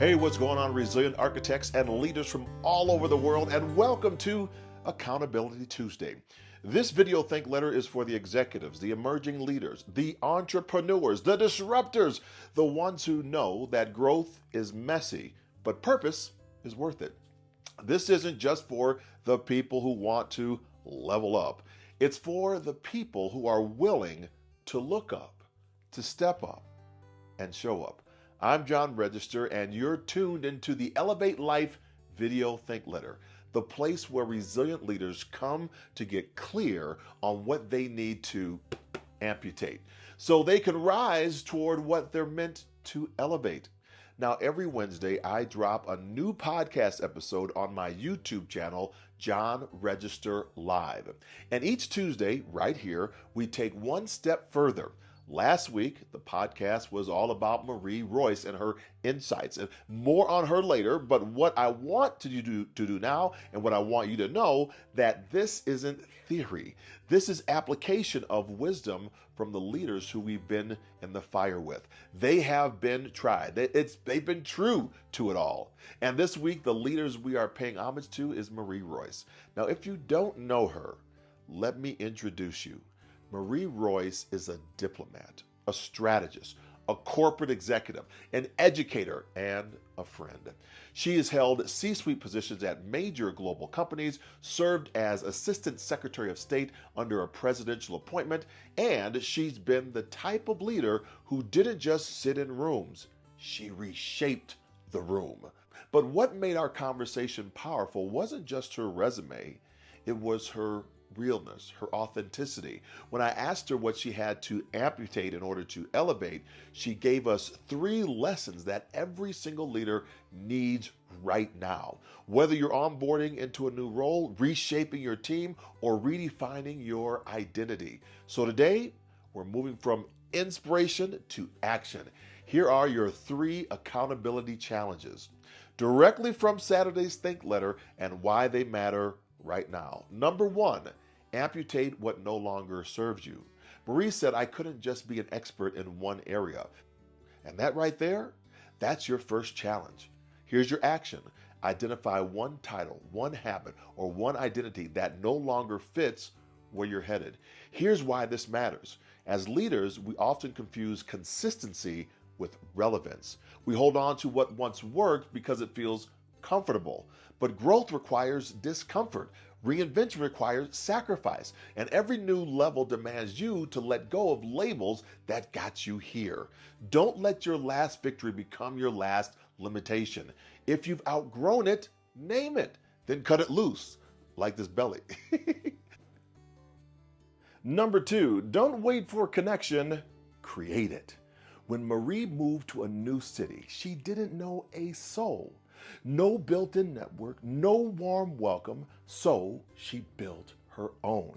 Hey, what's going on, resilient architects and leaders from all over the world, and welcome to Accountability Tuesday. This video think letter is for the executives, the emerging leaders, the entrepreneurs, the disruptors, the ones who know that growth is messy, but purpose is worth it. This isn't just for the people who want to level up. It's for the people who are willing to look up, to step up, and show up. I'm John Register, and you're tuned into the Elevate Life Video Think Letter, the place where resilient leaders come to get clear on what they need to amputate so they can rise toward what they're meant to elevate. Now, every Wednesday, I drop a new podcast episode on my YouTube channel, John Register Live. And each Tuesday, right here, we take one step further. Last week, the podcast was all about Royce and her insights, and more on her later. But what I want to do now, and what I want you to know, that this isn't theory. This is application of wisdom from the leaders who we've been in the fire with. They have been tried. They've been true to it all. And this week, the leaders we are paying homage to is Royce. Now, if you don't know her, let me introduce you. Royce is a diplomat, a strategist, a corporate executive, an educator, and a friend. She has held C-suite positions at major global companies, served as Assistant Secretary of State under a presidential appointment, and she's been the type of leader who didn't just sit in rooms. She reshaped the room. But what made our conversation powerful wasn't just her resume, it was her realness, her authenticity. When I asked her what she had to amputate in order to elevate, she gave us 3 lessons that every single leader needs right now. Whether you're onboarding into a new role, reshaping your team, or redefining your identity. So today, we're moving from inspiration to action. Here are your 3 accountability challenges, directly from Saturday's Think Letter and why they matter right now. Number 1, amputate what no longer serves you. Marie said, I couldn't just be an expert in one area. And that right there, that's your first challenge. Here's your action. Identify one title, one habit, or one identity that no longer fits where you're headed. Here's why this matters. As leaders, we often confuse consistency with relevance. We hold on to what once worked because it feels comfortable. But growth requires discomfort. Reinvention requires sacrifice. And every new level demands you to let go of labels that got you here. Don't let your last victory become your last limitation. If you've outgrown it, name it. Then cut it loose, like this belly. Number 2, don't wait for connection, create it. When Marie moved to a new city, she didn't know a soul. No built-in network, no warm welcome, so she built her own.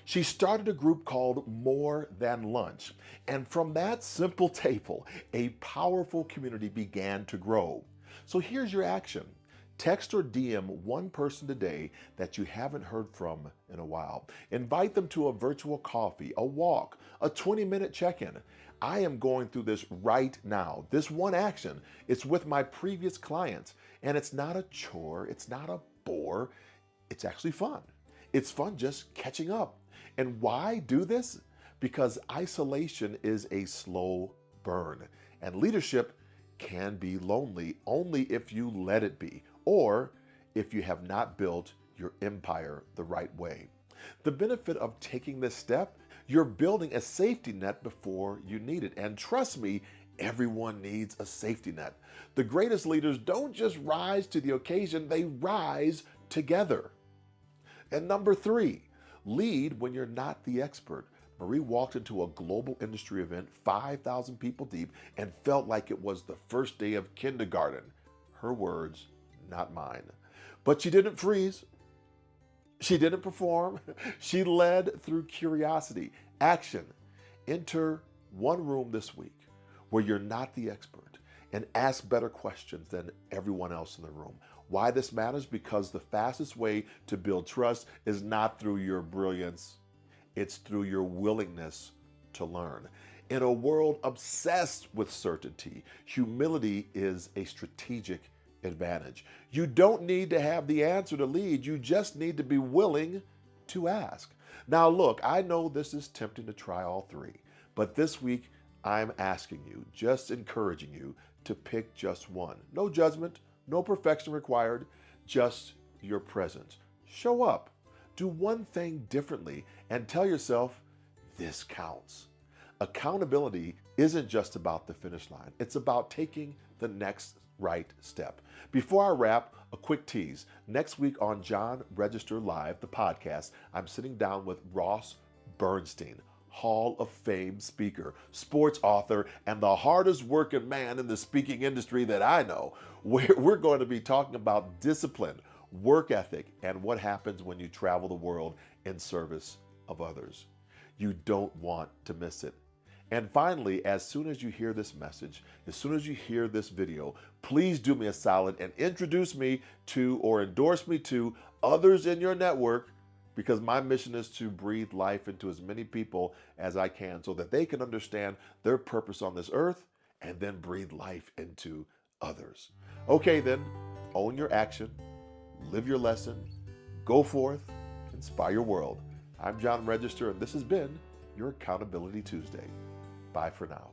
She started a group called More Than Lunch, and from that simple table, a powerful community began to grow. So here's your action. Text or DM one person today that you haven't heard from in a while. Invite them to a virtual coffee, a walk, a 20-minute check-in. I am going through this right now. This one action, it's with my previous clients, and it's not a chore, it's not a bore, it's actually fun. It's fun just catching up. And why do this? Because isolation is a slow burn, and leadership can be lonely only if you let it be, or if you have not built your empire the right way. The benefit of taking this step, you're building a safety net before you need it. And trust me, everyone needs a safety net. The greatest leaders don't just rise to the occasion, they rise together. And number 3, lead when you're not the expert. Marie walked into a global industry event, 5,000 people deep, and felt like it was the first day of kindergarten. Her words, not mine. But she didn't freeze. She didn't perform. She led through curiosity. Action. Enter one room this week where you're not the expert and ask better questions than everyone else in the room. Why this matters? Because the fastest way to build trust is not through your brilliance. It's through your willingness to learn. In a world obsessed with certainty, humility is a strategic advantage. You don't need to have the answer to lead, you just need to be willing to ask. Now, look, I know this is tempting to try all three, but this week I'm asking you, just encouraging you to pick just one. No judgment, no perfection required, just your presence. Show up, do one thing differently, and tell yourself, this counts. Accountability isn't just about the finish line. It's about taking the next right step. Before I wrap, a quick tease. Next week on John Register Live, the podcast, I'm sitting down with Ross Bernstein, Hall of Fame speaker, sports author, and the hardest working man in the speaking industry that I know. We're going to be talking about discipline, work ethic, and what happens when you travel the world in service of others. You don't want to miss it. And finally, as soon as you hear this message, as soon as you hear this video, please do me a solid and introduce me to or endorse me to others in your network, because my mission is to breathe life into as many people as I can so that they can understand their purpose on this earth and then breathe life into others. Okay, then, own your action, live your lesson, go forth, inspire your world. I'm John Register, and this has been your Accountability Tuesday. Bye for now.